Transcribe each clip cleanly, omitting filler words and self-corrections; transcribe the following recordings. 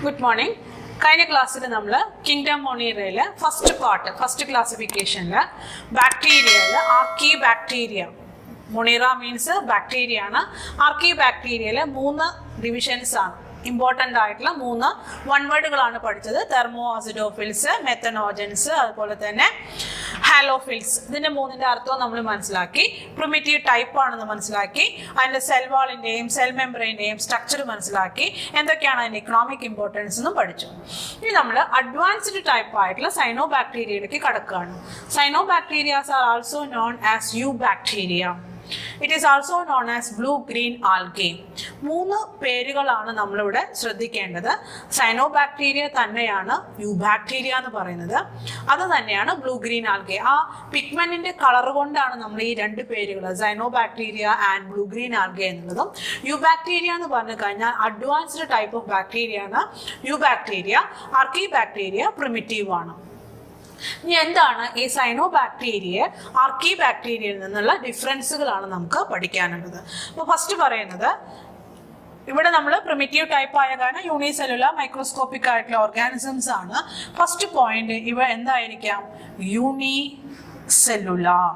Good morning. കഴിഞ്ഞ ക്ലാസ്സിൽ നമ്മൾ കിങ്ഡം മൊണീറയിലെ ഫസ്റ്റ് ക്ലാസിഫിക്കേഷനിൽ ബാക്ടീരിയയിൽ archaebacteria, Monera means bacteria ആണ്. ആർക്കി ബാക്ടീരിയയിലെ 3 ഡിവിഷൻസ് ആണ്, ഇമ്പോർട്ടൻ്റ് ആയിട്ടുള്ള 3 വൺവേർഡുകളാണ് പഠിച്ചത്. തെർമോ അസിഡോഫിൽസ്, മെത്തനോജൻസ്, അതുപോലെ തന്നെ ഹാലോഫിൽസ്. ഇതിൻ്റെ 3ന്റെ അർത്ഥവും നമ്മൾ മനസ്സിലാക്കി. പ്രിമിറ്റീവ് ടൈപ്പ് ആണെന്ന് മനസ്സിലാക്കി. അതിൻ്റെ സെൽ വാളിൻ്റെയും സെൽ മെംബ്രെയിൻ്റെയും സ്ട്രക്ചർ മനസ്സിലാക്കി. എന്തൊക്കെയാണ് അതിൻ്റെ ഇക്കണോമിക് ഇമ്പോർട്ടൻസ് എന്നും പഠിച്ചു. ഇനി നമ്മൾ അഡ്വാൻസ്ഡ് ടൈപ്പ് ആയിട്ടുള്ള സൈനോ ബാക്ടീരിയയിലേക്ക് കടക്കുകയാണ്. Cyanobacterias are also known as eubacteria. It is also known as blue-green algae. 3 പേരുകളാണ് നമ്മളിവിടെ ശ്രദ്ധിക്കേണ്ടത്. സൈനോ ബാക്ടീരിയ തന്നെയാണ് യു ബാക്ടീരിയ എന്ന് പറയുന്നത്, അത് തന്നെയാണ് ബ്ലൂ ഗ്രീൻ ആൽഗെ. ആ പിഗ്മെന്റിന്റെ കളർ കൊണ്ടാണ് നമ്മൾ ഈ 2 പേരുകൾ cyanobacteria and blue green algae എന്നുള്ളതും. യു ബാക്ടീരിയ എന്ന് പറഞ്ഞു കഴിഞ്ഞാൽ അഡ്വാൻസ്ഡ് ടൈപ്പ് ഓഫ് ബാക്ടീരിയ ആണ് eubacteria. Archaebacteria primitive ആണ്. ഇനി എന്താണ് ഈ സൈനോ ബാക്ടീരിയ ആർക്കി ബാക്ടീരിയയിൽ നിന്നുള്ള ഡിഫറൻസുകളാണ് നമുക്ക് പഠിക്കാനുള്ളത്. അപ്പോൾ ഫസ്റ്റ് പറയുന്നത്, ഇവിടെ നമ്മൾ പ്രിമിറ്റീവ് ടൈപ്പ് ആയ കാരണം യൂണിസെല്ലുലാർ മൈക്രോസ്കോപ്പിക് ആയിട്ടുള്ള ഓർഗാനിസംസ് ആണ്. ഫസ്റ്റ് പോയിന്റ്, ഇവ എന്തായിരിക്കാം? യൂണിസെല്ലുലാർ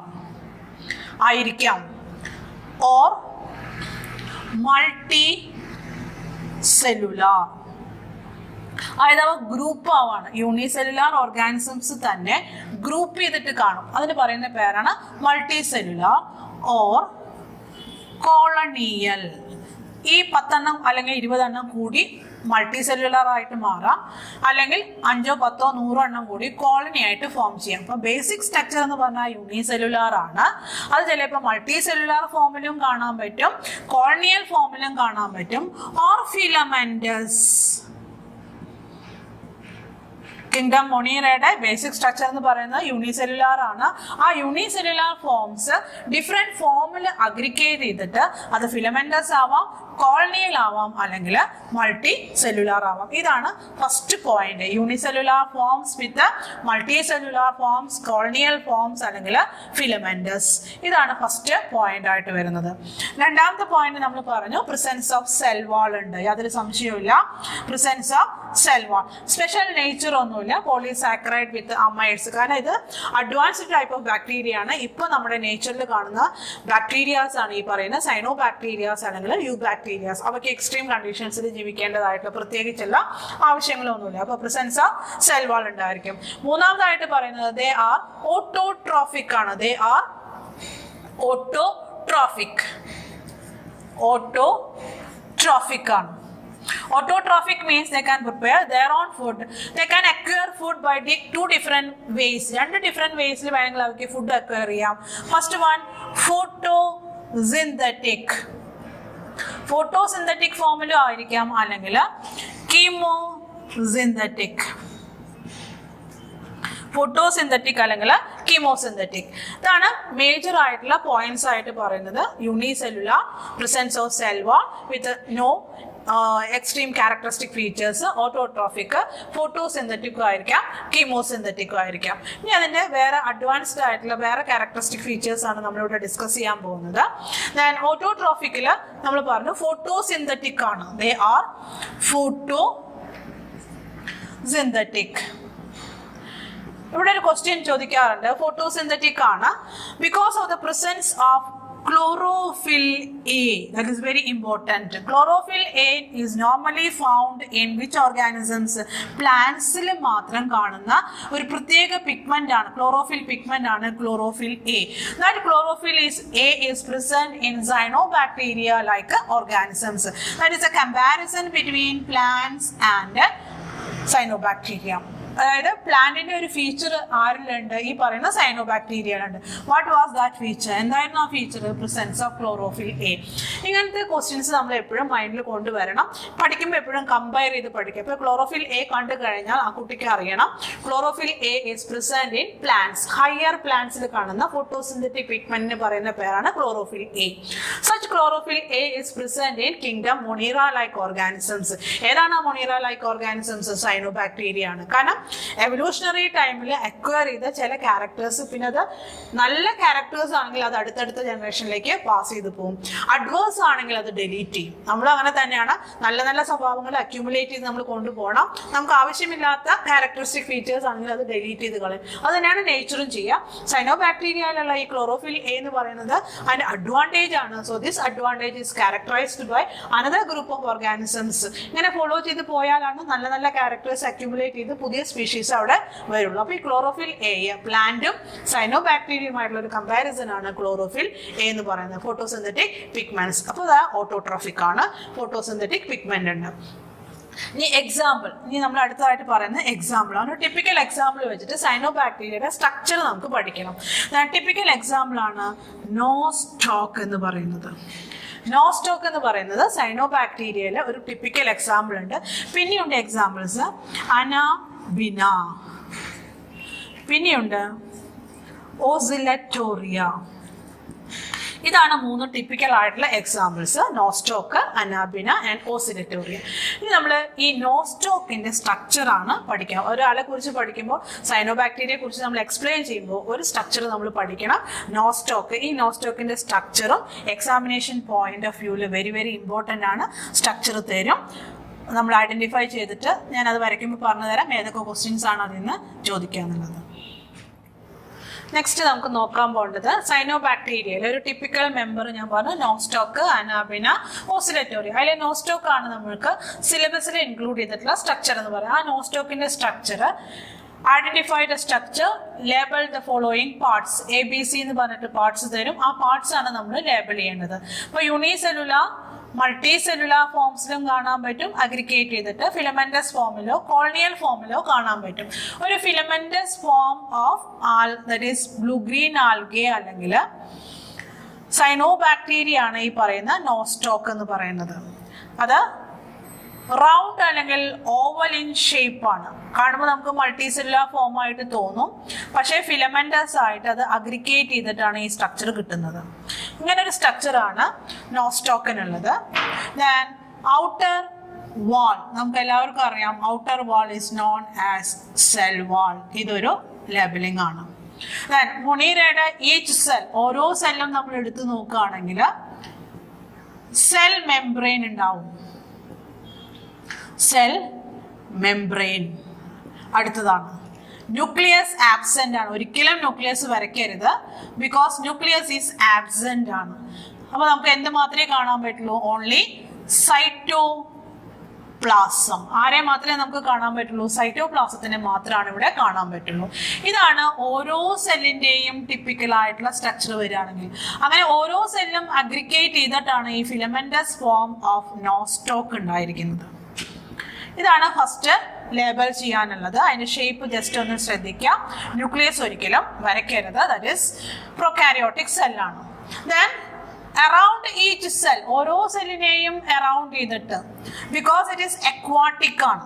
ആയിരിക്കാം ഓർ മൾട്ടി സെല്ലുലാർ. അതായത് അവ ഗ്രൂപ്പ് ആവാണ്. യൂണിസെല്ലുലാർ ഓർഗാനിസംസ് തന്നെ ഗ്രൂപ്പ് ചെയ്തിട്ട് കാണും. അതിന് പറയുന്ന പേരാണ് മൾട്ടി സെല്ലുലാർ ഓർ കോളനിയൽ. ഈ 10 അല്ലെങ്കിൽ 20 കൂടി മൾട്ടി സെല്ലുലാർ ആയിട്ട് മാറാം, അല്ലെങ്കിൽ 5, 10, 100 കൂടി കോളനി ആയിട്ട് ഫോം ചെയ്യാം. അപ്പൊ ബേസിക് സ്ട്രക്ചർ എന്ന് പറഞ്ഞാൽ യൂണിസെല്ലുലാർ ആണ്. അത് ചിലപ്പോൾ മൾട്ടി സെല്ലുലാർ ഫോമിലും കാണാൻ പറ്റും, കോളനിയൽ ഫോമിലും കാണാൻ പറ്റും, ഓർ ഫിലമെന്റസ്. കിങ്ഡം മൊണീറയുടെ ബേസിക് സ്ട്രക്ചർ എന്ന് പറയുന്നത് യൂണിസെല്ലുലാർ ആണ്. ആ യൂണിസെല്ലുലാർ ഫോംസ് ഡിഫറെന്റ് ഫോമിൽ അഗ്രിഗേറ്റ് ചെയ്തിട്ട് അത് ഫിലമെന്റസ് ആവാം, കോളനിയൽ ആവാം, അല്ലെങ്കിൽ മൾട്ടി സെല്ലുലാർ ആവാം. ഇതാണ് first point. Unicellular forms with multicellular forms, colonial forms അല്ലെങ്കിൽ ഫിലമെന്റസ്. ഇതാണ് ഫസ്റ്റ് പോയിന്റ് ആയിട്ട് വരുന്നത്. രണ്ടാമത്തെ പോയിന്റ് നമ്മൾ പറഞ്ഞു, പ്രസൻസ് ഓഫ് സെൽ വാൾ ഉണ്ട്. യാതൊരു സംശയവുമില്ല, presence of cell wall. Special nature ഒന്നുമില്ല, പോളിസാക്കറൈഡ് വിത്ത് അമൈഡ്സ്. കാരണം ഇത് അഡ്വാൻസ്ഡ് ടൈപ്പ് ഓഫ് ബാക്ടീരിയ ആണ്. ഇപ്പോൾ നമ്മുടെ നേച്ചറിൽ കാണുന്ന ബാക്ടീരിയാസ് ആണ് ഈ പറയുന്ന സൈനോ ബാക്ടീരിയാസ് അല്ലെങ്കിൽ യു ബാക്ടീരിയാസ്. അവയ്ക്ക് എക്സ്ട്രീം കണ്ടീഷൻസിൽ ജീവിക്കേണ്ടതായിട്ടുള്ള പ്രത്യേകിച്ചുള്ള ആവശ്യങ്ങളൊന്നുമില്ല. അപ്പോൾ പ്രസൻസ് ഓഫ് സെൽ വാൾ ഉണ്ടായിരിക്കും. മൂന്നാമതായിട്ട് പറയുന്നത് ദേ ആർ ഓട്ടോട്രോഫിക് ആണ്. ദേ ആർ ഓട്ടോട്രോഫിക് ആണ്. Autotrophic means they can prepare their own food. They can acquire food by 2 different ways. 2 different ways il വേണമെങ്കിൽ അവർക്ക് ഫുഡ് അക്വയർ ചെയ്യാം. ഫസ്റ്റ് വൺ, ഫോട്ടോസിന്തറ്റിക് ഫോമിലും ആയിരിക്കാം, അല്ലെങ്കിൽ കീമോസിന്തറ്റിക്. ഫോട്ടോസിന്തറ്റിക് അല്ലെങ്കിൽ chemosynthetic. ഇതാണ് മേജർ ആയിട്ടുള്ള പോയിന്റ്സ് ആയിട്ട് പറയുന്നത്. Unicellular, presence of cell wall with no extreme characteristic features, autotrophic, ഫോട്ടോസിന്തറ്റിക്കും ആയിരിക്കാം, കീമോസിന്തറ്റിക്കും ആയിരിക്കാം. ഇനി അതിൻ്റെ വേറെ അഡ്വാൻസ്ഡ് ആയിട്ടുള്ള വേറെ ക്യാരക്ടറിസ്റ്റിക് ഫീച്ചേഴ്സ് ആണ് നമ്മളിവിടെ ഡിസ്കസ് ചെയ്യാൻ പോകുന്നത്. ദെൻ ഓട്ടോട്രോഫിക്കിൽ നമ്മൾ പറഞ്ഞു ഫോട്ടോസിന്തറ്റിക് ആണ്. They are photosynthetic. ഇവിടെ ഒരു ക്വസ്റ്റ്യൻ ചോദിക്കാറുണ്ട്, ഫോട്ടോസിന്തറ്റിക് ആണ് because of the presence of chlorophyll A. That is very important. Chlorophyll A is normally found in which organisms? Plants ൽ മാത്രം കാണുന്ന ഒരു പ്രത്യേക പിഗ്മെന്റ് ആണ്, chlorophyll pigment ആണ് chlorophyll A. That chlorophyll A is present in cyanobacteria like organisms. That is a comparison between plants and cyanobacteria. അതായത് പ്ലാന്റിന്റെ ഒരു ഫീച്ചർ ആരിലുണ്ട്? ഈ പറയുന്ന സൈനോ ബാക്ടീരിയയിലുണ്ട്. What was that feature? എന്തായിരുന്നു ആ feature? Presence of chlorophyll A. ഇങ്ങനത്തെ ക്വസ്റ്റ്യൻസ് നമ്മൾ എപ്പോഴും മൈൻഡിൽ കൊണ്ടുവരണം. പഠിക്കുമ്പോൾ എപ്പോഴും കമ്പയർ ചെയ്ത് പഠിക്കുക. ഇപ്പോൾ ക്ലോറോഫിൽ എ കണ്ടു കഴിഞ്ഞാൽ ആ കുട്ടിക്ക് അറിയണം chlorophyll A is present in plants. Higher പ്ലാന്റ്സിൽ കാണുന്ന ഫോട്ടോസിന്തറ്റിക് പിഗ്മെന്റിന് പറയുന്ന പേരാണ് chlorophyll A. Such chlorophyll A is present in kingdom Monera-like organisms. ഏതാണ് Monera-like organisms? Cyanobacteria ആണ്. കാരണം എവല്യൂഷണറി ടൈമിൽ അക്വയർ ചെയ്ത ചില ക്യാരക്ടേഴ്സ്, പിന്നെ അത് നല്ല ക്യാരക്ടേഴ്സ് ആണെങ്കിൽ അത് അടുത്തടുത്ത ജനറേഷനിലേക്ക് പാസ് ചെയ്ത് പോകും. അഡ്വേഴ്സ് ആണെങ്കിൽ അത് ഡിലീറ്റ് ചെയ്യും. നമ്മൾ അങ്ങനെ തന്നെയാണ്, നല്ല നല്ല സ്വഭാവങ്ങൾ അക്യൂമുലേറ്റ് ചെയ്ത് നമ്മൾ കൊണ്ടുപോകണം. നമുക്ക് ആവശ്യമില്ലാത്ത ക്യാരക്ടറിസ്റ്റിക് ഫീച്ചേഴ്സ് ആണെങ്കിൽ അത് ഡിലീറ്റ് ചെയ്ത് കളയും. അത് തന്നെയാണ് നേച്ചറും ചെയ്യുക. സൈനോബാക്ടീരിയയിലുള്ള ഈ ക്ലോറോഫിൽ എ എന്ന് പറയുന്നത് അതിന്റെ അഡ്വാൻറ്റേജ് ആണ്. So this advantage is characterised by another group of organisms. ഇങ്ങനെ ഫോളോ ചെയ്ത് പോയാലാണ് നല്ല നല്ല ക്യാരക്ടേഴ്സ് അക്യുമുലേറ്റ് ചെയ്ത് പുതിയ സ്പീഷീസ് അവിടെ വരുള്ളൂ. അപ്പോൾ ഈ ക്ലോറോഫിൽ എ പ്ലാന്റും സൈനോബാക്ടീരിയയുമായിട്ടുള്ള ഒരു കമ്പാരിസൺ ആണ് ക്ലോറോഫിൽ എ എന്ന് പറയുന്നത്. Photosynthetic pigments. അപ്പോൾ അത് ഓട്ടോട്രോഫിക് ആണ്, ഫോട്ടോസിന്തറ്റിക് പിഗ്മെന്റ് ഉണ്ട്. ഇനി എക്സാമ്പിൾ, ഇനി നമ്മൾ അടുത്തതായിട്ട് പറയുന്ന എക്സാമ്പിൾ ആണ്. ടിപ്പിക്കൽ എക്സാമ്പിൾ വെച്ചിട്ട് സൈനോബാക്ടീരിയയുടെ സ്ട്രക്ചർ നമുക്ക് പഠിക്കണം. ടിപ്പിക്കൽ എക്സാമ്പിൾ ആണ് നോസ്റ്റോക്ക് എന്ന് പറയുന്നത്. നോസ്റ്റോക്ക് എന്ന് പറയുന്നത് സൈനോബാക്ടീരിയയിലെ ഒരു ടിപ്പിക്കൽ എക്സാമ്പിൾ ഉണ്ട്. പിന്നെയുണ്ട് എക്സാമ്പിൾസ് അനാബിന, പിന്നെയുണ്ട് ഓസിലറ്റോറിയ. ഇതാണ് 3 ടിപ്പിക്കൽ ആയിട്ടുള്ള എക്സാമ്പിൾസ്: നോസ്റ്റോക്ക്, അനാബിന ആൻഡ് ഓസിലറ്റോറിയ. ഇനി നമ്മൾ ഈ നോസ്റ്റോക്കിന്റെ സ്ട്രക്ചർ ആണ് പഠിക്കുക. ഒരാളെ കുറിച്ച് പഠിക്കുമ്പോൾ, സൈനോബാക്ടീരിയയെ കുറിച്ച് നമ്മൾ എക്സ്പ്ലെയിൻ ചെയ്യുമ്പോൾ ഒരു സ്ട്രക്ചർ നമ്മൾ പഠിക്കണം. നോസ്റ്റോക്ക്, ഈ നോസ്റ്റോക്കിന്റെ സ്ട്രക്ചറും എക്സാമിനേഷൻ പോയിന്റ് ഓഫ് വ്യൂവിൽ വെരി വെരി ഇമ്പോർട്ടൻ്റ് ആണ്. സ്ട്രക്ചർ തരും, നമ്മൾ ഐഡന്റിഫൈ ചെയ്തിട്ട് ഞാനത് വരയ്ക്കുമ്പോൾ പറഞ്ഞു തരാം ഏതൊക്കെ ക്വസ്റ്റ്യൻസ് ആണ് അതിൽ നിന്ന് ചോദിക്കുക എന്നുള്ളത്. നെക്സ്റ്റ് നമുക്ക് നോക്കാൻ പോകേണ്ടത് സൈനോബാക്ടീരിയയിലെ ഒരു ടിപ്പിക്കൽ മെമ്പർ ഞാൻ പറഞ്ഞു, നോസ്റ്റോക്ക്, അനാബിന, ഓസിലറ്റോറിയ. അതിലെ നോസ്റ്റോക്ക് ആണ് നമ്മൾക്ക് സിലബസിൽ ഇൻക്ലൂഡ് ചെയ്തിട്ടുള്ള സ്ട്രക്ചർ എന്ന് പറയുന്നത്. ആ നോസ്റ്റോക്കിന്റെ structure, identify the structure, label the following parts. ABC എന്ന് പറഞ്ഞിട്ട് പാർട്സ് തരും. ആ പാർട്സ് ആണ് നമ്മൾ ലേബൽ ചെയ്യേണ്ടത്. അപ്പോൾ യൂണിസെല്ലുലാർ, മൾട്ടി സെല്ലുലാർ ഫോംസിലും കാണാൻ പറ്റും, അഗ്രിഗേറ്റ് ചെയ്തിട്ട് ഫിലമെന്റസ് ഫോമിലോ കോളനിയൽ ഫോമിലോ കാണാൻ പറ്റും. ഒരു filamentous form of that is blue green algae അല്ലെങ്കിൽ സൈനോബാക്ടീരിയ ആണ് ഈ പറയുന്ന നോസ്റ്റോക്ക് എന്ന് പറയുന്നത്. അത് റൗണ്ട് അല്ലെങ്കിൽ ഓവൽ ഇൻ ഷേപ്പ് ആണ്. കാണുമ്പോൾ നമുക്ക് മൾട്ടി സെല്ലുലാർ ഫോം ആയിട്ട് തോന്നും, പക്ഷേ ഫിലമെന്റസ് ആയിട്ട് അത് അഗ്രിഗേറ്റ് ചെയ്തിട്ടാണ് ഈ സ്ട്രക്ചർ കിട്ടുന്നത്. ഇങ്ങനെ ഒരു സ്ട്രക്ചർ ആണ് നോസ്റ്റോക്കിനുള്ളത്. ദെൻ ഔട്ടർ വാൾ, നമുക്ക് എല്ലാവർക്കും അറിയാം, outer wall is known as cell wall. ഇതൊരു ലേബലിംഗ് ആണ്. ദെൻ മൊണീറയുടെ ഈച്ച് സെൽ, ഓരോ സെല്ലും നമ്മൾ എടുത്തു നോക്കുകയാണെങ്കിൽ സെൽ മെംബ്രെയിൻ ഉണ്ടാവും. Cell membrane. അടുത്തതാണ് ന്യൂക്ലിയസ് ആബ്സെന്റ് ആണ്. ഒരിക്കലും ന്യൂക്ലിയസ് വരയ്ക്കരുത്, ബിക്കോസ് ന്യൂക്ലിയസ് ഈസ് ആബ്സെന്റ് ആണ്. അപ്പൊ നമുക്ക് എന്ത് മാത്രമേ കാണാൻ പറ്റുള്ളൂ? Only cytoplasm. ആരെ മാത്രമേ നമുക്ക് കാണാൻ പറ്റുള്ളൂ? സൈറ്റോപ്ലാസത്തിനെ മാത്രമാണ് ഇവിടെ കാണാൻ പറ്റുള്ളൂ. ഇതാണ് ഓരോ സെല്ലിന്റെയും ടിപ്പിക്കൽ ആയിട്ടുള്ള സ്ട്രക്ചർ വരികയാണെങ്കിൽ. അങ്ങനെ ഓരോ സെല്ലും അഗ്രിഗേറ്റ് ചെയ്തിട്ടാണ് ഈ ഫിലമെന്റസ് ഫോം ഓഫ് നോസ്റ്റോക്ക് ഉണ്ടായിരിക്കുന്നത്. ഇതാണ് ഫസ്റ്റ് ലേബൽ ചെയ്യാനുള്ളത്. അതിന്റെ ഷേപ്പ് ജസ്റ്റ് ഒന്ന് ശ്രദ്ധിക്കാം. ന്യൂക്ലിയസ് ഒരിക്കലും വരയ്ക്കരുത്, ദാറ്റ് ഈസ് പ്രൊകാരിയോട്ടിക് സെല്ലാണ്. ദെൻ അറൗണ്ട് ഈച്ച് സെൽ, ഓരോ സെല്ലിനെയും അറൗണ്ട് ചെയ്തിട്ട്, ബിക്കോസ് ഇറ്റ് ഈസ് അക്വാട്ടിക് ആണ്.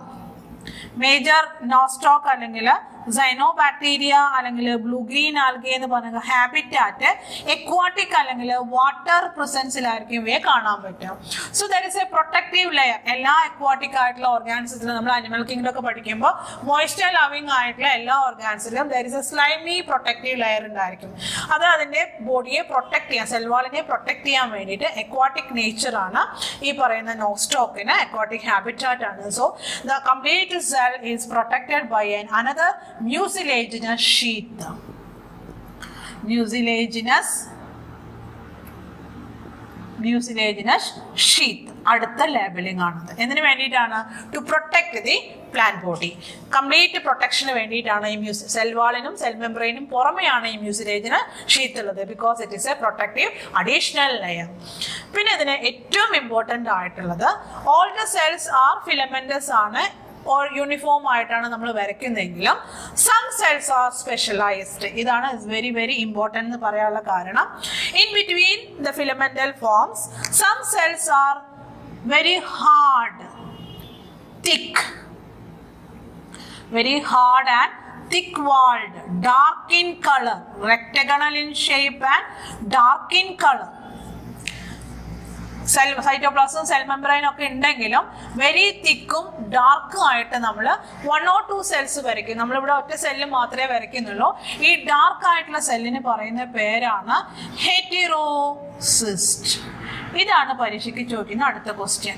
മേജർ നോസ്റ്റോക്ക് അല്ലെങ്കിൽ സൈനോബാക്ടീരിയ അല്ലെങ്കിൽ ബ്ലൂ ഗ്രീൻ ആൽഗെ എന്ന് പറയുന്ന ഹാബിറ്റാറ്റ് എക്വാട്ടിക് അല്ലെങ്കിൽ വാട്ടർ പ്രസൻസിലായിരിക്കും ഇവയെ കാണാൻ പറ്റും. So there is a protective layer. എല്ലാ എക്വാട്ടിക് ആയിട്ടുള്ള ഓർഗാനിസത്തിലും, നമ്മൾ അനിമൽ കിങ്ഡം ഒക്കെ പഠിക്കുമ്പോൾ മോയ്സ്ചർ ലവിങ് ആയിട്ടുള്ള എല്ലാ ഓർഗാനിസത്തിലും there is a slimy protective layer ഉണ്ടായിരിക്കും. അത് അതിന്റെ ബോഡിയെ പ്രൊട്ടക്ട് ചെയ്യാൻ, സെൽവാളിനെ പ്രൊട്ടക്ട് ചെയ്യാൻ വേണ്ടിയിട്ട് എക്വാട്ടിക് നേച്ചർ ആണ് ഈ പറയുന്ന നോസ്റ്റോക്കിന്, എക്വാട്ടിക് ഹാബിറ്റാറ്റ് ആണ്. So the complete cell is protected by another mucilaginous sheath. Mucilaginous sheath അടുത്ത ലേബലിംഗ് ആണത്. എന്തിനു വേണ്ടിയിട്ടാണ്? To protect the plant body. Complete പ്രൊട്ടക്ഷന് വേണ്ടിയിട്ടാണ് ഈ സെൽ വാളിനും സെൽ മെംബ്രെയിനും പുറമെയാണ് ഈ മ്യൂസിലേജിന് ഷീത്ത് ഉള്ളത്, because it is a protective additional layer. പിന്നെ ഇതിന് ഏറ്റവും ഇമ്പോർട്ടൻ്റ് ആയിട്ടുള്ളത്, all the cells are filamentous ആണ്, യൂണിഫോം ആയിട്ടാണ് നമ്മൾ വരയ്ക്കുന്നതെങ്കിലും സം സെൽസ് ആർ സ്പെഷ്യലൈസ്ഡ്. ഇതാണ് വെരി വെരി ഇമ്പോർട്ടൻ്റ് എന്ന് പറയാനുള്ള കാരണം. In between the filamental forms some cells are very hard, thick, very hard and thick walled, dark in color, rectagonal in shape and dark in color. Cytoplasm cell membrane ഒക്കെ ഉണ്ടെങ്കിലും very തിക്കും ഡാർക്കും ആയിട്ട് നമ്മൾ 1 or 2 cells വരയ്ക്കും. നമ്മളിവിടെ ഒറ്റ cell മാത്രമേ വരയ്ക്കുന്നുള്ളൂ. ഈ ഡാർക്ക് ആയിട്ടുള്ള സെല്ലിന് പറയുന്ന പേരാണ് ഹെറ്ററോസിസ്റ്റ്. ഇതാണ് പരീക്ഷയ്ക്ക് ചോദിക്കുന്ന അടുത്ത question.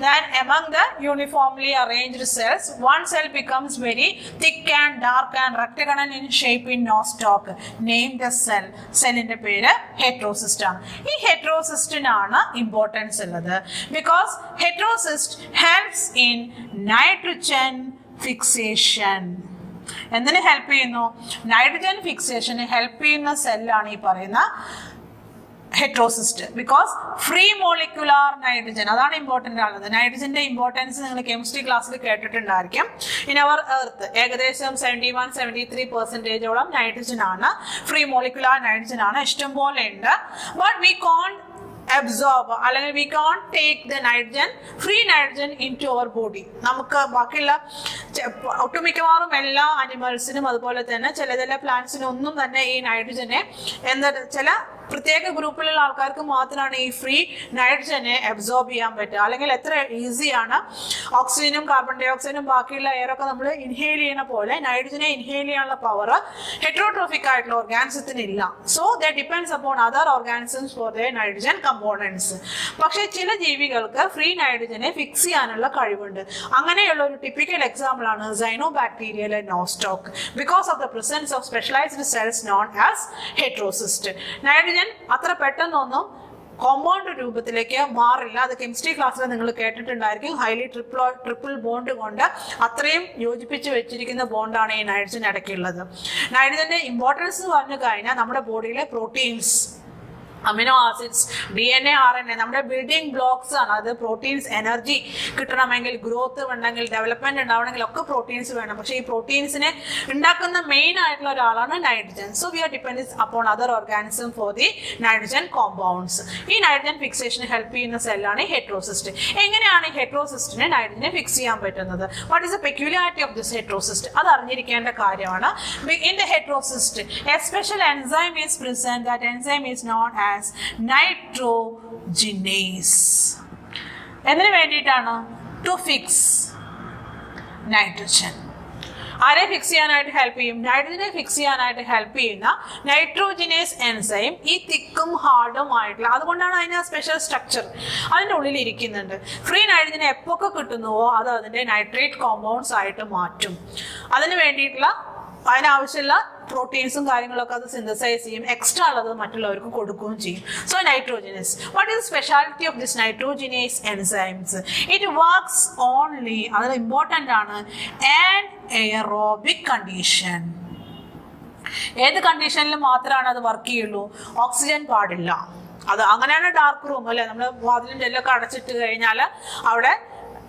Then among the uniformly arranged cells, one cell becomes very thick and dark and rectagonal in shape in nostoc. Name the cell. സെല്ലിന്റെ പേര് ഹെറ്ററോസിസ്റ്റ് ആണ്. ഈ ഹെറ്ററോസിസ്റ്റിനാണ് ഇമ്പോർട്ടൻസ് ഉള്ളത്. Because heterocyst helps in nitrogen fixation. എന്തിന് help ചെയ്യുന്നു? Nitrogen ഫിക്സേഷന് help ചെയ്യുന്ന സെല്ലാണ് ഈ പറയുന്ന heterocyst. Because free molecular nitrogen, അതാണ് ഇമ്പോർട്ടൻ്റ് ആണത്. നൈട്രജന്റെ ഇമ്പോർട്ടൻസ് നിങ്ങൾ കെമിസ്ട്രി ക്ലാസ്സിൽ കേട്ടിട്ടുണ്ടായിരിക്കും. ഇൻ അവർ എർത്ത് ഏകദേശം 71-73% നൈട്രജൻ ആണ്, ഫ്രീ മോളിക്കുലാർ നൈട്രജൻ ആണ്, ഇഷ്ടംപോലെ ഉണ്ട്. ബട്ട് വി കോൺ അബ്സോർബ് അല്ലെങ്കിൽ we can take the nitrogen, free nitrogen into our body. നമുക്ക് ബാക്കിയുള്ള ഒട്ടുമിക്കവാറും എല്ലാ അനിമൽസിനും അതുപോലെ തന്നെ ചില പ്ലാന്റ്സിനും ഒന്നും തന്നെ ഈ നൈട്രജനെ ചില പ്രത്യേക ഗ്രൂപ്പിലുള്ള ആൾക്കാർക്ക് മാത്രമാണ് ഈ ഫ്രീ നൈട്രജനെ അബ്സോർബ് ചെയ്യാൻ പറ്റുക. അല്ലെങ്കിൽ എത്ര ഈസിയാണ് ഓക്സിജനും കാർബൺ ഡൈ ഓക്സൈഡും ബാക്കിയുള്ള എയറൊക്കെ നമ്മൾ ഇൻഹെയിൽ ചെയ്യുന്ന പോലെ നൈട്രജനെ ഇൻഹെയിൽ ചെയ്യാനുള്ള പവർ ഹെറ്ററോട്രോഫിക് ആയിട്ടുള്ള ഓർഗാനിസത്തിന് ഇല്ല. So the depends upon other organisms for the nitrogen components. പക്ഷേ ചില ജീവികൾക്ക് ഫ്രീ നൈട്രജനെ ഫിക്സ് ചെയ്യാനുള്ള കഴിവുണ്ട്. അങ്ങനെയുള്ള ഒരു ടിപ്പിക്കൽ എക്സാമ്പിൾ ആണ് സൈനോബാക്ടീരിയയിലെ Nostoc. Because of the presence of specialised cells known as heterocyst. Nitrogen അത്ര പെട്ടെന്നൊന്നും കോമ്പൗണ്ട് രൂപത്തിലേക്ക് മാറില്ല. അത് കെമിസ്ട്രി ക്ലാസ്സിൽ നിങ്ങൾ കേട്ടിട്ടുണ്ടായിരിക്കും. ഹൈലി ട്രിപ്പിൾ ബോണ്ട് കൊണ്ട് അത്രയും യോജിപ്പിച്ച് വെച്ചിരിക്കുന്ന ബോണ്ടാണ് ഈ നൈട്രജൻ ഇടയ്ക്കുള്ളത്. നൈട്രജന്റെ ഇമ്പോർട്ടൻസ് പറഞ്ഞു കഴിഞ്ഞാൽ നമ്മുടെ ബോഡിയിലെ proteins, amino acids, DNA, RNA നമ്മുടെ ബിൽഡിംഗ് ബ്ലോക്സ് ആണ്. അത് പ്രോട്ടീൻസ് എനർജി കിട്ടണമെങ്കിൽ, ഗ്രോത്ത് വേണമെങ്കിൽ, ഡെവലപ്മെന്റ് ഉണ്ടാവണമെങ്കിൽ ഒക്കെ പ്രോട്ടീൻസ് വേണം. പക്ഷേ ഈ പ്രോട്ടീൻസിനെ ഉണ്ടാക്കുന്ന മെയിൻ ആയിട്ടുള്ള ഒരാളാണ് nitrogen. So we are dependence upon other organism for the nitrogen compounds. ഈ നൈട്രജൻ ഫിക്സേഷന് ഹെൽപ്പ് ചെയ്യുന്ന സെല്ലാണ് ഹെറ്ററോസിസ്റ്റ്. എങ്ങനെയാണ് ഈ ഹെറ്ററോസിസ്റ്റിനെ നൈട്രജനെ ഫിക്സ് ചെയ്യാൻ പറ്റുന്നത്? What is the peculiarity of this heterocyst? അത് അറിഞ്ഞിരിക്കേണ്ട കാര്യമാണ്. In the heterocyst a special enzyme is present. That enzyme is known as nitrogenase. എന്തിനു വേണ്ടിയിട്ടാണ്? To fix nitrogen. ആരെ ഫിക്സ് ചെയ്യാനായിട്ട് ഹെൽപ്പ് ചെയ്യും? നൈട്രജനെ ഫിക്സ് ചെയ്യാനായിട്ട് ഹെൽപ്പ് ചെയ്യുന്ന നൈട്രോജിനേസ് എൻസൈം ഈ തിക്കും ഹാർഡും ആയിട്ടുള്ള, അതുകൊണ്ടാണ് അതിന് സ്പെഷ്യൽ സ്ട്രക്ചർ അതിൻ്റെ ഉള്ളിൽ ഇരിക്കുന്നുണ്ട്. ഫ്രീ നൈട്രജനെ എപ്പൊക്കെ കിട്ടുന്നുവോ അത് അതിൻ്റെ നൈട്രേറ്റ് കോമ്പൗണ്ട്സ് ആയിട്ട് മാറ്റും. അതിന് വേണ്ടിയിട്ടുള്ള അതിനാവശ്യമുള്ള പ്രോട്ടീൻസും കാര്യങ്ങളൊക്കെ അത് സിന്തസൈസ് ചെയ്യും. എക്സ്ട്രാ ഉള്ളത് മറ്റുള്ളവർക്ക് കൊടുക്കുകയും ചെയ്യും. So nitrogenase. What is speciality of this nitrogenase enzymes? It works only, അത് ഇമ്പോർട്ടൻ്റ് ആണ്, ആൻ എയറോബിക് കണ്ടീഷൻ. ഏത് കണ്ടീഷനിൽ മാത്രമാണ് അത് വർക്ക് ചെയ്യുള്ളൂ? ഓക്സിജൻ പാടില്ല. അത് അങ്ങനെയാണ് ഡാർക്ക് റൂം അല്ലെ, നമ്മൾ വാതിലും ജെല്ലൊക്കെ അടച്ചിട്ട് കഴിഞ്ഞാൽ അവിടെ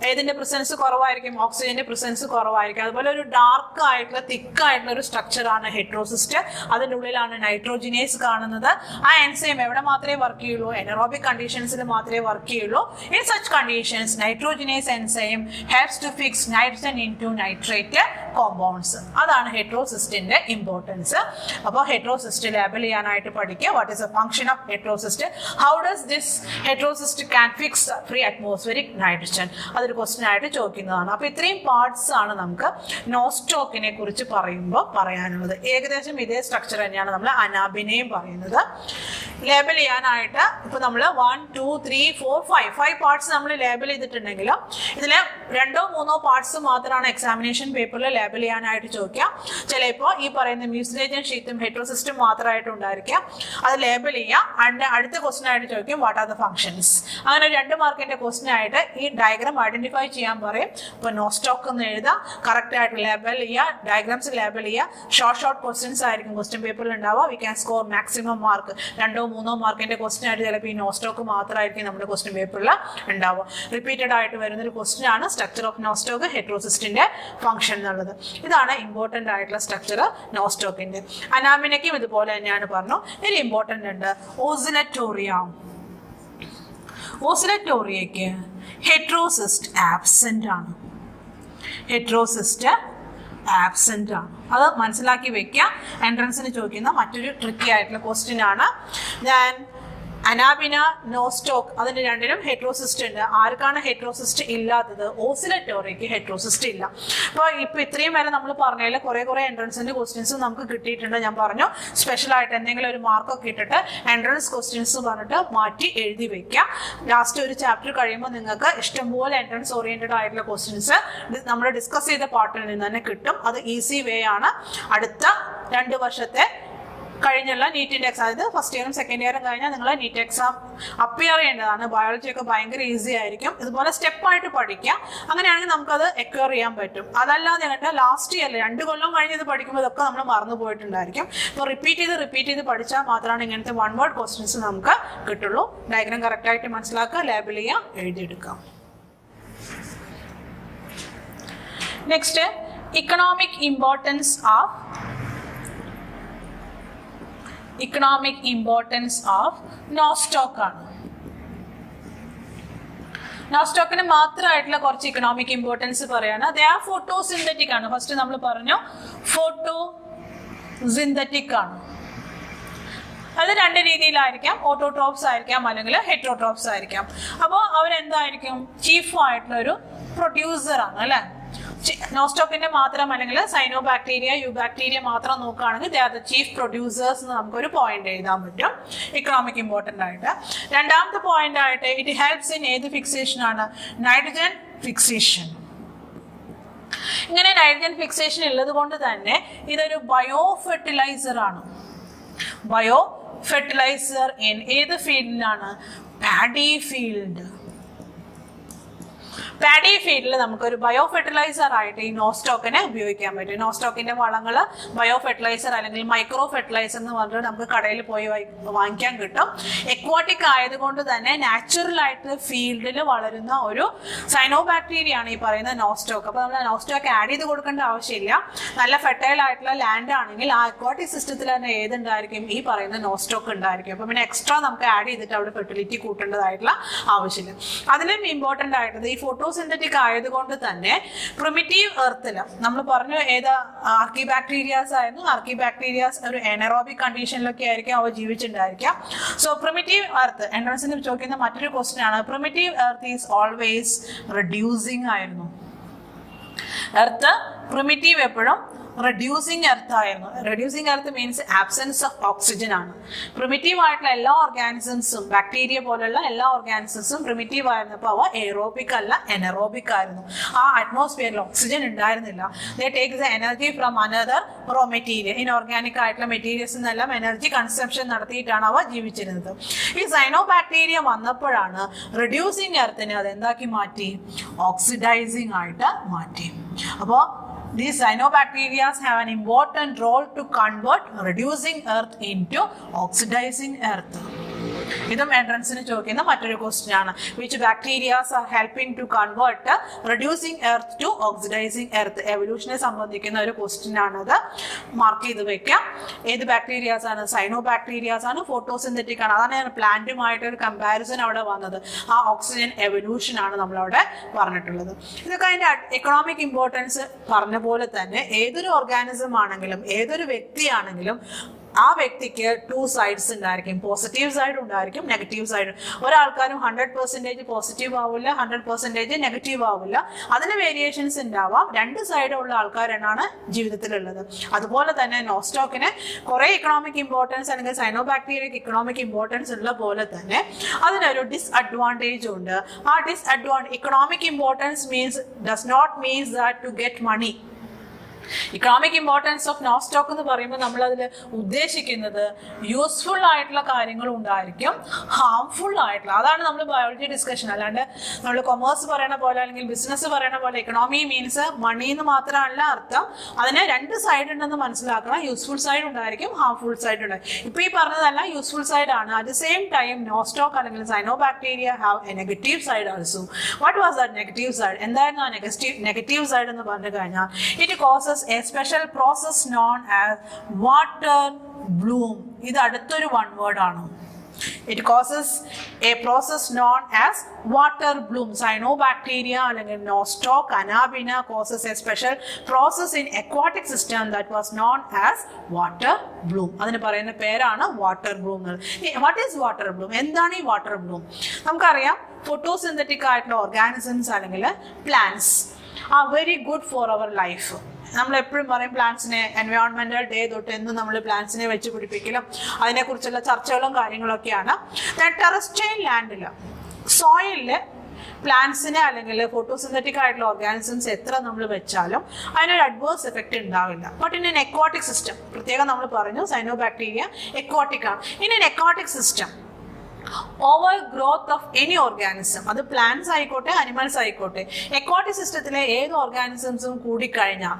ഏതിന്റെ പ്രസൻസ് കുറവായിരിക്കും? ഓക്സിജന്റെ പ്രസൻസ് കുറവായിരിക്കും. അതുപോലെ ഒരു ഡാർക്ക് ആയിട്ടുള്ള തിക്കായിട്ടുള്ള ഒരു സ്ട്രക്ചറാണ് ഹെറ്ററോസിസ്റ്റ്. അതിൻ്റെ ഉള്ളിലാണ് നൈട്രോജിനേസ് കാണുന്നത്. ആ എൻസൈം എവിടെ മാത്രമേ വർക്ക് ചെയ്യുള്ളൂ? എനറോബിക് കണ്ടീഷൻസിൽ മാത്രമേ വർക്ക് ചെയ്യുള്ളൂ. In such conditions nitrogenase enzyme helps to fix nitrogen into nitrate compounds. അതാണ് ഹെറ്ററോസിസ്റ്റിന്റെ ഇമ്പോർട്ടൻസ്. അപ്പോൾ ഹെറ്ററോസിസ്റ്റ് ലേബൽ ചെയ്യാനായിട്ട് പഠിക്കുക. What is the function of heterocyst? How does this heterocyst can fix free atmospheric nitrogen? അതൊരു question ആയിട്ട് ചോദിക്കുന്നതാണ്. അപ്പോൾ ഇത്രയും പാർട്സ് ആണ് നമുക്ക് നോസ്റ്റോക്കിനെ കുറിച്ച് പറയുമ്പോൾ പറയാനുള്ളത്. ഏകദേശം ഇതേ സ്ട്രക്ചർ തന്നെയാണ് നമ്മൾ അനാബിനെയും പറയുന്നത്. ലേബൽ ചെയ്യാനായിട്ട് ഇപ്പോൾ നമ്മൾ 1, 2, 3, 4, 5 പാർട്സ് നമ്മൾ ലേബൽ ചെയ്തിട്ടുണ്ടെങ്കിലും ഇതിലെ 2-3 പാർട്സ് മാത്രമാണ് എക്സാമിനേഷൻ പേപ്പറിൽ ലേബൽ ചെയ്യാനായിട്ട് ചോദിക്കുക. ചിലപ്പോൾ ഈ പറയുന്ന മ്യൂസിലേജൻ ഷീറ്റും ഹെറ്ററോസിസ്റ്റും മാത്രമായിട്ട് ഉണ്ടായിരിക്കാം. അത് ലേബൽ ചെയ്യാം. അടുത്ത ക്വസ്റ്റ്യൻ ആയിട്ട് ചോദിക്കും വാട്ട് ആർ ദ ഫംഗ്ഷൻസ്. അങ്ങനെ 2 മാർക്കിന്റെ ക്വസ്റ്റ്യൻ ആയിട്ട് ഈ ഡയഗ്രാം ഐഡന്റിഫൈ ചെയ്യാൻ പറയും. ഇപ്പോൾ നോസ്റ്റോക്ക് എന്ന് എഴുതാം, കറക്റ്റ് ആയിട്ട് ലേബൽ ചെയ്യുക, ഡയഗ്രാംസ് ലേബൽ ചെയ്യുക. ഷോർട്ട് ക്വസ്റ്റ്യൻസ് ആയിരിക്കും ക്വസ്റ്റ്യൻ പേപ്പറിൽ ഉണ്ടാവുക. We can score maximum mark. 2-3 മാർക്കിന്റെ ക്വസ്റ്റ്യൻ ആയിട്ട് ചിലപ്പോൾ ഈ നോസ്റ്റോക്ക് മാത്രമായിരിക്കും നമ്മുടെ ക്വസ്റ്റ്യൻ പേപ്പറിൽ ഉണ്ടാവുക. റിപ്പീറ്റഡ് ആയിട്ട് വരുന്നൊരു ക്വസ്റ്റ്യൻ ആണ് സ്ട്രക്ചർ ഓഫ് നോസ്റ്റോക്ക്, ഹെറ്ററോസിസ്റ്റിന്റെ ഫംഗ്ഷൻ എന്നുള്ളത്. ഇതാണ് ഇമ്പോർട്ടൻ്റ് ആയിട്ടുള്ള സ്ട്രക്ചർ നോസ്റ്റോക്കിന്റെ. അനാമിനയ്ക്കും ഇതുപോലെ തന്നെയാണ് പറഞ്ഞു. ഇതിൽ ഇമ്പോർട്ടൻ്റ് ഉണ്ട് ഓസിലറ്റോറിയ. ഓസിലറ്റോറിയയ്ക്ക് ഹെറ്ററോസിസ്റ്റ് ആബ്സെന്റ് ആണ്. ഹെറ്ററോസിസ്റ്റ് ആബ്സെന്റ് ആണ്. അത് മനസ്സിലാക്കി വെക്കുക. എൻട്രൻസിന് ചോദിക്കുന്ന മറ്റൊരു ട്രിക്കി ആയിട്ടുള്ള ക്വസ്റ്റ്യൻ ആണ്. ഞാൻ അനാബിന, നോസ്റ്റോക്ക്, അതിന് രണ്ടിനും ഹെറ്ററോസിസ്റ്റ് ഉണ്ട്. ആർക്കാണ് ഹെറ്ററോസിസ്റ്റ് ഇല്ലാത്തത്? ഓസിലറ്റോറിക്ക് ഹെറ്ററോസിസ്റ്റ് ഇല്ല. ഇപ്പൊ ഇത്രയും വരെ നമ്മൾ പറഞ്ഞതിൽ കുറെ എൻട്രൻസിന്റെ ക്വസ്റ്റ്യൻസ് നമുക്ക് കിട്ടിയിട്ടുണ്ട്. ഞാൻ പറഞ്ഞു സ്പെഷ്യലായിട്ട് എന്തെങ്കിലും ഒരു മാർക്കൊക്കെ ഇട്ടിട്ട് എൻട്രൻസ് ക്വസ്റ്റ്യൻസ് പറഞ്ഞിട്ട് മാറ്റി എഴുതി വെക്കാം. ലാസ്റ്റ് ഒരു ചാപ്റ്റർ കഴിയുമ്പോൾ നിങ്ങൾക്ക് ഇഷ്ടംപോലെ എൻട്രൻസ് ഓറിയന്റഡ് ആയിട്ടുള്ള ക്വസ്റ്റ്യൻസ് നമ്മൾ ഡിസ്കസ് ചെയ്ത പാർട്ടിൽ നിന്ന് തന്നെ കിട്ടും. അത് ഈസി വേ ആണ്. അടുത്ത 2 വർഷത്തെ കഴിഞ്ഞുള്ള നീറ്റിന്റെ എക്സാം, അതായത് ഫസ്റ്റ് ഇയറും സെക്കൻഡ് ഇയറും കഴിഞ്ഞാൽ നിങ്ങൾ നീറ്റ് എക്സാം അപ്പിയർ ചെയ്യേണ്ടതാണ്. ബയോളജി ഒക്കെ ഭയങ്കര ഈസി ആയിരിക്കും. ഇതുപോലെ സ്റ്റെപ്പായിട്ട് പഠിക്കാം. അങ്ങനെയാണെങ്കിൽ നമുക്കത് എക്വയർ ചെയ്യാൻ പറ്റും. അതല്ലാതെ കണ്ട ലാസ്റ്റ് ഇയറിൽ 2 കൊല്ലം കഴിഞ്ഞ് ഇത് പഠിക്കുമ്പോൾ ഇതൊക്കെ നമ്മൾ മറന്നു പോയിട്ടുണ്ടായിരിക്കും. അപ്പോൾ റിപ്പീറ്റ് ചെയ്ത് പഠിച്ചാൽ മാത്രമാണ് ഇങ്ങനത്തെ 1 വേർഡ് ക്വസ്റ്റ്യൻസ് നമുക്ക് കിട്ടുള്ളൂ. ഡയഗ്രാം കറക്റ്റായിട്ട് മനസ്സിലാക്കുക, ലേബിൾ ചെയ്യുക, എഴുതിയെടുക്കാം. Next, economic importance of Nostoc ആണ്. നോസ്റ്റോക്കിന് മാത്രമായിട്ടുള്ള കുറച്ച് ഇക്കണോമിക് ഇമ്പോർട്ടൻസ് പറയാണ്. ദേ ആർ ഫോട്ടോസിന്തറ്റിക് ആണ്. ഫസ്റ്റ് നമ്മൾ പറഞ്ഞു ഫോട്ടോസിന്തറ്റിക് ആണ്. അത് 2 രീതിയിലായിരിക്കാം. ഓട്ടോട്രോപ്സ് ആയിരിക്കാം അല്ലെങ്കിൽ ഹെറ്ററോട്രോപ്സ് ആയിരിക്കാം. അപ്പോൾ അവരെന്തായിരിക്കും? ചീഫായിട്ടുള്ള ഒരു പ്രൊഡ്യൂസർ ആണ് അല്ലെ. നോസ്റ്റോക്കിന്റെ മാത്രം അല്ലെങ്കിൽ സൈനോബാക്ടീരിയ, യുബാക്ടീരിയ മാത്രം നോക്കുകയാണെങ്കിൽ they are the chief producers എന്ന് നമുക്കൊരു പോയിന്റ് എഴുതാൻ പറ്റും ഇക്കണോമിക് ഇമ്പോർട്ടൻ്റ് ആയിട്ട്. രണ്ടാമത്തെ പോയിന്റ് ആയിട്ട് ഇറ്റ് ഹെൽപ്സ് ഇൻ ഏത് ഫിക്സേഷൻ ആണ്? Nitrogen fixation. ഇങ്ങനെ നൈട്രജൻ ഫിക്സേഷൻ ഉള്ളത് കൊണ്ട് തന്നെ ഇതൊരു ബയോ ഫെർട്ടിലൈസർ ആണ്. ബയോ ഫെർട്ടിലൈസർ ഇൻ ഏത് ഫീൽഡിലാണ്? Paddy field. പാഡി ഫീൽഡിൽ നമുക്കൊരു ബയോ ഫെർട്ടിലൈസർ ആയിട്ട് ഈ നോസ്റ്റോക്കിനെ ഉപയോഗിക്കാൻ പറ്റും. നോസ്റ്റോക്കിന്റെ വളങ്ങൾ ബയോ ഫെർട്ടിലൈസർ അല്ലെങ്കിൽ മൈക്രോ ഫെർട്ടിലൈസർ എന്ന് പറഞ്ഞിട്ട് നമുക്ക് കടയിൽ പോയി വാങ്ങിക്കാൻ കിട്ടും. എക്വാട്ടിക് ആയതുകൊണ്ട് തന്നെ നാച്ചുറൽ ആയിട്ട് ഫീൽഡിൽ വളരുന്ന ഒരു സൈനോബാക്ടീരിയ ആണ് ഈ പറയുന്ന നോസ്റ്റോക്ക്. അപ്പോൾ നമ്മൾ നോസ്റ്റോക്ക് ആഡ് ചെയ്ത് കൊടുക്കേണ്ട ആവശ്യമില്ല. നല്ല ഫെർട്ടൈൽ ആയിട്ടുള്ള ലാൻഡ് ആണെങ്കിൽ ആ എക്വാട്ടിക് സിസ്റ്റത്തിൽ തന്നെ ഏതുണ്ടായിരിക്കും? ഈ പറയുന്ന നോസ്റ്റോക്ക് ഉണ്ടായിരിക്കും. അപ്പോൾ പിന്നെ എക്സ്ട്രാ നമുക്ക് ആഡ് ചെയ്തിട്ട് അവിടെ ഫെർട്ടിലിറ്റി കൂട്ടേണ്ടതായിട്ടുള്ള ആവശ്യമില്ല. അതിലും ഇമ്പോർട്ടൻ്റ് ആയിട്ടുള്ളത് ഈ ഫോട്ടോസിന്തറ്റിക് ആയതുകൊണ്ട് തന്നെ പ്രിമിറ്റീവ് എർത്തിൽ നമ്മൾ പറഞ്ഞു ഏതാ ആർക്കിബാക്ടീരിയാസ് ആയിരുന്നു. ആർക്കിബാക്ടീരിയാസ് ഒരു എനറോബിക് കണ്ടീഷനിലൊക്കെ ആയിരിക്കും അവ ജീവിച്ചിട്ടുണ്ടായിരിക്കാം. സോ പ്രിമിറ്റീവ് എർത്ത് എൻട്രൻസിന് ചോദിക്കുന്ന മറ്റൊരു ക്വസ്റ്റ്യൻ ആണ്. Primitive earth is always reducing ആയിരുന്നു. എർത്ത് പ്രിമിറ്റീവ് എപ്പോഴും റെഡ്യൂസിങ് എർത്ത് ആയിരുന്നു. Reducing earth means absence of oxygen ആണ്. പ്രിമിറ്റീവ് ആയിട്ടുള്ള എല്ലാ ഓർഗാനിസംസും ബാക്ടീരിയ പോലുള്ള എല്ലാ ഓർഗാനിസംസും പ്രിമിറ്റീവ് ആയിരുന്നപ്പോൾ അവ എയറോബിക് അല്ല എനറോബിക് ആയിരുന്നു. ആ അറ്റ്മോസ്ഫിയറിൽ ഓക്സിജൻ ഉണ്ടായിരുന്നില്ല. They take the energy from another raw material. Inorganic ആയിട്ടുള്ള മെറ്റീരിയൽസ് നിന്നെല്ലാം എനർജി കൺസംഷൻ നടത്തിയിട്ടാണ് അവ ജീവിച്ചിരുന്നത്. ഈ സൈനോബാക്ടീരിയ വന്നപ്പോഴാണ് റെഡ്യൂസിങ് എർത്തിനെ അത് എന്താക്കി മാറ്റി? ഓക്സിഡൈസിങ് ആയിട്ട് മാറ്റി. അപ്പോൾ these cyanobacteria have an important role to convert reducing earth into oxidizing earth. ഇതും എൻട്രൻസിന് ചോദിക്കുന്ന മറ്റൊരു ക്വസ്റ്റ്യൻ ആണ്. Which bacterias are helping to convert reducing earth to oxidising earth? എവല്യൂഷനെ സംബന്ധിക്കുന്ന ഒരു ക്വസ്റ്റ്യൻ ആണത്. മാർക്ക് ചെയ്ത് വെക്കാം. ഏത് ബാക്ടീരിയാസ് ആണ്? സൈനോബാക്ടീരിയാസ് ആണ്. ഫോട്ടോസിന്തറ്റിക് ആണ്. അതാണ് പ്ലാന്റുമായിട്ട് ഒരു കമ്പാരിസൺ അവിടെ വന്നത്. ആ ഓക്സിജൻ എവല്യൂഷൻ ആണ് നമ്മളവിടെ പറഞ്ഞിട്ടുള്ളത്. ഇതൊക്കെ അതിന്റെ എക്കണോമിക് ഇമ്പോർട്ടൻസ് പറഞ്ഞ പോലെ തന്നെ ഏതൊരു ഓർഗാനിസം ആണെങ്കിലും ഏതൊരു വ്യക്തിയാണെങ്കിലും ആ വ്യക്തിക്ക് 2 സൈഡ്സ് ഉണ്ടായിരിക്കും. പോസിറ്റീവ് സൈഡ് ഉണ്ടായിരിക്കും, നെഗറ്റീവ് സൈഡ്. ഒരാൾക്കാരും 100% പോസിറ്റീവ് ആവില്ല, 100% നെഗറ്റീവ് ആവില്ല. അതിന് വേരിയേഷൻസ് ഉണ്ടാവാം. 2 സൈഡ് ഉള്ള ആൾക്കാരാണ് ജീവിതത്തിലുള്ളത്. അതുപോലെ തന്നെ നോസ്റ്റോക്കിന് കുറെ ഇക്കണോമിക് ഇമ്പോർട്ടൻസ് അല്ലെങ്കിൽ സൈനോബാക്ടീരിയക്ക് ഇക്കണോമിക് ഇമ്പോർട്ടൻസ് ഉള്ള പോലെ തന്നെ അതിനൊരു ഡിസ്അഡ്വാൻറ്റേജ് ഉണ്ട്. ആ economic importance does not means that to get money. Economic importance of Nostoc എന്ന് പറയുമ്പോൾ നമ്മൾ അതിൽ ഉദ്ദേശിക്കുന്നത് യൂസ്ഫുൾ ആയിട്ടുള്ള കാര്യങ്ങളും ഉണ്ടായിരിക്കും, ഹാംഫുൾ ആയിട്ടുള്ള. അതാണ് നമ്മൾ ബയോളജി ഡിസ്കഷൻ. അല്ലാണ്ട് നമ്മൾ കൊമേഴ്സ് പറയണ പോലെ അല്ലെങ്കിൽ ബിസിനസ് പറയണ പോലെ ഇക്കണോമി മീൻസ് മണി എന്ന് മാത്രമല്ല അർത്ഥം. അതിന് 2 സൈഡ് ഉണ്ടെന്ന് മനസ്സിലാക്കണം. യൂസ്ഫുൾ സൈഡ് ഉണ്ടായിരിക്കും, ഹാംഫുൾ സൈഡ് ഉണ്ടായിരിക്കും. ഇപ്പൊ ഈ പറഞ്ഞതല്ല യൂസ്ഫുൾ സൈഡ് ആണ്. At the same time Nostoc അല്ലെങ്കിൽ cyanobacteria have a negative side also. What was that negative side? എന്തായിരുന്നു ആ നെഗറ്റീവ് സൈഡ് എന്ന് പറഞ്ഞു കഴിഞ്ഞാൽ it causes a special process known as water bloom. ഇത് അടുത്തൊരു 1 word ആണ്. It causes a process known as water bloom. Cyanobacteria അല്ലെങ്കിൽ nostoc anabina causes a special process in aquatic system that was known as water bloom. അതിന് പറയുന്ന പേരാണ് water bloom. What is water bloom? എന്താണ് ഈ water bloom? നമുക്കറിയാം photosynthetic ആയിട്ടുള്ള organisms അല്ലെങ്കിൽ plants are very good for our life. നമ്മൾ എപ്പോഴും പറയും പ്ലാന്റ്സിനെ എൻവയോൺമെന്റൽ ഡേ തൊട്ട് എന്നും നമ്മൾ പ്ലാന്റ്സിനെ വെച്ച് പിടിപ്പിക്കലും അതിനെക്കുറിച്ചുള്ള ചർച്ചകളും കാര്യങ്ങളൊക്കെയാണ്. ടെറസ്ട്രിയൽ ലാൻഡിൽ സോയിലിൽ പ്ലാന്റ്സിനെ അല്ലെങ്കിൽ ഫോട്ടോസിന്തറ്റിക് ആയിട്ടുള്ള ഓർഗാനിസംസ് എത്ര നമ്മൾ വെച്ചാലും അതിനൊരു അഡ്വേഴ്സ് എഫക്റ്റ് ഉണ്ടാവില്ല. ബട്ട് ഇൻ എക്വാട്ടിക് സിസ്റ്റം പ്രത്യേകം നമ്മൾ പറഞ്ഞു സൈനോബാക്ടീരിയ എക്വാട്ടിക് ആണ്. In aquatic system over growth of any organism, അത് പ്ലാന്റ്സ് ആയിക്കോട്ടെ അനിമൽസ് ആയിക്കോട്ടെ, എക്വാട്ടിക് സിസ്റ്റത്തിലെ ഏത് ഓർഗാനിസംസും കൂടിക്കഴിഞ്ഞാൽ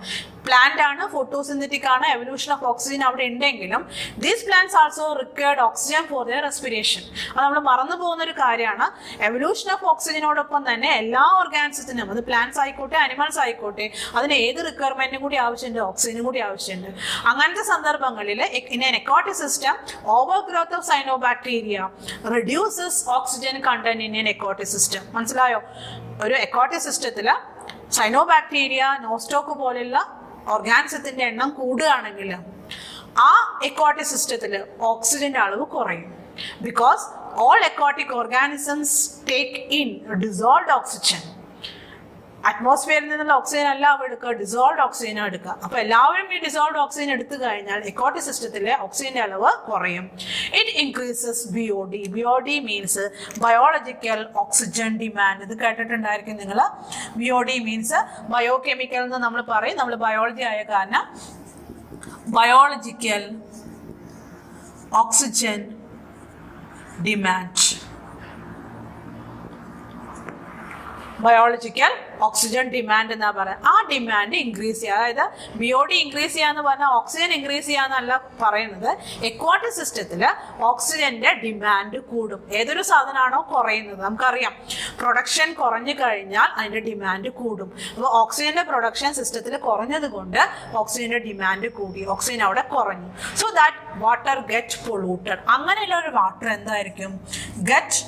പ്ലാന്റ് ആണ്, ഫോട്ടോസിന്തറ്റിക് ആണ്, എവല്യൂഷൻ ഓഫ് ഓക്സിജൻ അവിടെ ഉണ്ടെങ്കിലും these plants also required oxygen for their respiration. അത് നമ്മൾ മറന്നു പോകുന്ന ഒരു കാര്യമാണ്. എവല്യൂഷൻ ഓഫ് ഓക്സിജനോടൊപ്പം തന്നെ എല്ലാ ഓർഗാനിസത്തിനും, അത് പ്ലാന്റ്സ് ആയിക്കോട്ടെ അനിമൽസ് ആയിക്കോട്ടെ, അതിന് ഏത് റിക്വയർമെന്റും കൂടി ആവശ്യമുണ്ട്, ഓക്സിജനും കൂടി ആവശ്യമുണ്ട്. അങ്ങനത്തെ സന്ദർഭങ്ങളിൽ in an aquatic system over growth of cyanobacteria reduces oxygen content in an aquatic system. മനസ്സിലായോ? ഒരു aquatic സിസ്റ്റത്തിൽ സൈനോബാക്ടീരിയ നോസ്റ്റോക്ക് പോലെയുള്ള ഓർഗാനിസത്തിന്റെ എണ്ണം കൂടുകയാണെങ്കിൽ ആ aquatic സിസ്റ്റത്തിൽ ഓക്സിജന്റെ അളവ് കുറയും. Because all aquatic organisms take in dissolved oxygen. അറ്റ്മോസ്ഫിയറിൽ നിന്നുള്ള ഓക്സിജൻ അല്ല എടുക്കുക, ഡിസോൾവ്ഡ് ഓക്സിജൻ എടുക്കുക. അപ്പൊ എല്ലാവരും ഈ ഡിസോൾവ്ഡ് ഓക്സിജൻ എടുത്തു കഴിഞ്ഞാൽ എക്വാട്ടിക് സിസ്റ്റത്തിലെ ഓക്സിജന്റെ അളവ് കുറയും. It increases BOD. BOD means biological oxygen demand. ഇത് കേട്ടിട്ടുണ്ടായിരിക്കും നിങ്ങൾ. BOD മീൻസ് ബയോകെമിക്കൽ എന്ന് നമ്മൾ പറയും. നമ്മൾ ബയോളജി ആയ കാരണം biological oxygen demand. Biological oxygen demand എന്നാ പറയാം. ആ ഡിമാൻഡ് ഇൻക്രീസ് ചെയ്യുക, അതായത് BOD ഇൻക്രീസ് ചെയ്യാന്ന് പറഞ്ഞാൽ ഓക്സിജൻ ഇൻക്രീസ് ചെയ്യാന്നല്ല പറയുന്നത്. എക്വാട്ടിക് സിസ്റ്റത്തിൽ ഓക്സിജന്റെ ഡിമാൻഡ് കൂടും. ഏതൊരു സാധനമാണോ കുറയുന്നത്, നമുക്കറിയാം പ്രൊഡക്ഷൻ കുറഞ്ഞു കഴിഞ്ഞാൽ അതിന്റെ ഡിമാൻഡ് കൂടും. അപ്പോൾ ഓക്സിജന്റെ പ്രൊഡക്ഷൻ സിസ്റ്റത്തിൽ കുറഞ്ഞത് കൊണ്ട് ഓക്സിജന്റെ ഡിമാൻഡ് കൂടി, ഓക്സിജൻ അവിടെ കുറഞ്ഞു. So that water get polluted. അങ്ങനെയുള്ള ഒരു വാട്ടർ എന്തായിരിക്കും? ഗെറ്റ്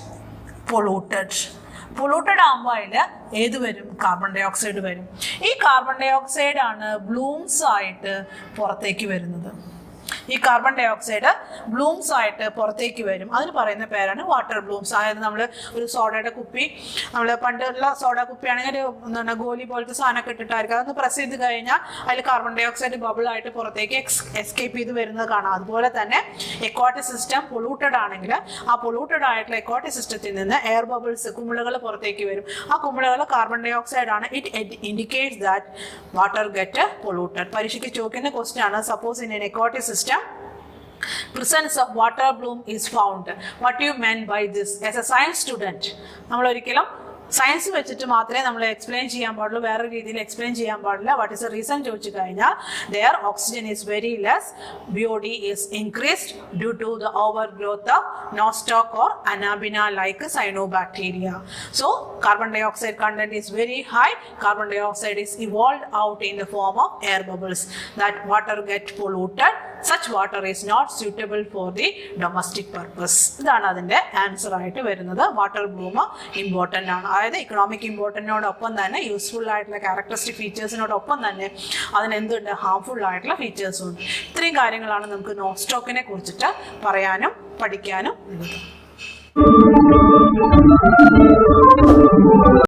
പൊളൂട്ടഡ്. പൊളൂട്ടഡ് ആകുമ്പോൾ അതിൽ ഏത് വരും? കാർബൺ ഡൈ ഓക്സൈഡ് വരും. ഈ കാർബൺ ഡൈ ഓക്സൈഡ് ആണ് ബ്ലൂംസ് ആയിട്ട് പുറത്തേക്ക് വരുന്നത്. ഈ കാർബൺ ഡൈ ഓക്സൈഡ് ബ്ലൂംസ് ആയിട്ട് പുറത്തേക്ക് വരും. അതിന് പറയുന്ന പേരാണ് വാട്ടർ ബ്ലൂംസ്. അതായത് നമ്മൾ ഒരു സോഡയുടെ കുപ്പി, നമ്മൾ പണ്ടുള്ള സോഡ കുപ്പിയാണെങ്കിൽ എന്താണ് ഗോലി പോലത്തെ സാധനമൊക്കെ ഇട്ടിട്ടായിരിക്കും, അതൊന്ന് പ്രസ് ചെയ്ത് കഴിഞ്ഞാൽ അതിൽ കാർബൺ ഡൈ ഓക്സൈഡ് ബബിൾ ആയിട്ട് പുറത്തേക്ക് എസ്കേപ്പ് ചെയ്ത് വരുന്നത് കാണാം. അതുപോലെ തന്നെ എക്വാട്ടിക് സിസ്റ്റം പൊളൂട്ടഡ് ആണെങ്കിൽ ആ പൊളൂട്ടഡ് ആയിട്ടുള്ള എക്വാട്ടിക് സിസ്റ്റത്തിൽ നിന്ന് എയർ ബബിൾസ്, കുമിളകൾ പുറത്തേക്ക് വരും. ആ കുമിളകൾ കാർബൺ ഡൈ ഓക്സൈഡ് ആണ്. It indicates that water get polluted. പരീക്ഷയ്ക്ക് ചോദിക്കുന്ന ക്വസ്റ്റ്യൻ ആണ്, suppose in an aquatic system presence of water bloom is found. What do you mean by this? As a science student, നമ്മൾ ഒരിക്കലും science വെച്ചിട്ട് മാത്രമേ നമ്മൾ explain ചെയ്യാൻ പാടുള്ളൂ, വേറെ രീതിയിൽ എക്സ്പ്ലെയിൻ ചെയ്യാൻ പാടില്ല. വാട്ട് ഇസ് ദ റീസൺ ചോദിച്ചു കഴിഞ്ഞാൽ there oxygen is very less, BOD is increased due to the over growth of Nostoc or Anabaena like cyanobacteria. So carbon dioxide content is very high. Carbon dioxide is evolved out in the form of air bubbles. That water get polluted. Such water is not suitable for the domestic purpose. ഇതാണ് അതിന്റെ answer ആയിട്ട് വരുന്നത്. Water Bloom important ആണ്. അതായത് economic ഇമ്പോർട്ടൻറ്റിനോടൊപ്പം തന്നെ useful ആയിട്ടുള്ള characteristic ഫീച്ചേഴ്സിനോടൊപ്പം തന്നെ അതിന് എന്തുണ്ട്? ഹാർംഫുൾ ആയിട്ടുള്ള ഫീച്ചേഴ്സും ഉണ്ട്. ഇത്രയും കാര്യങ്ങളാണ് നമുക്ക് നോസ്റ്റോക്കിനെ കുറിച്ചിട്ട് പറയാനും പഠിക്കാനും ഉള്ളത്.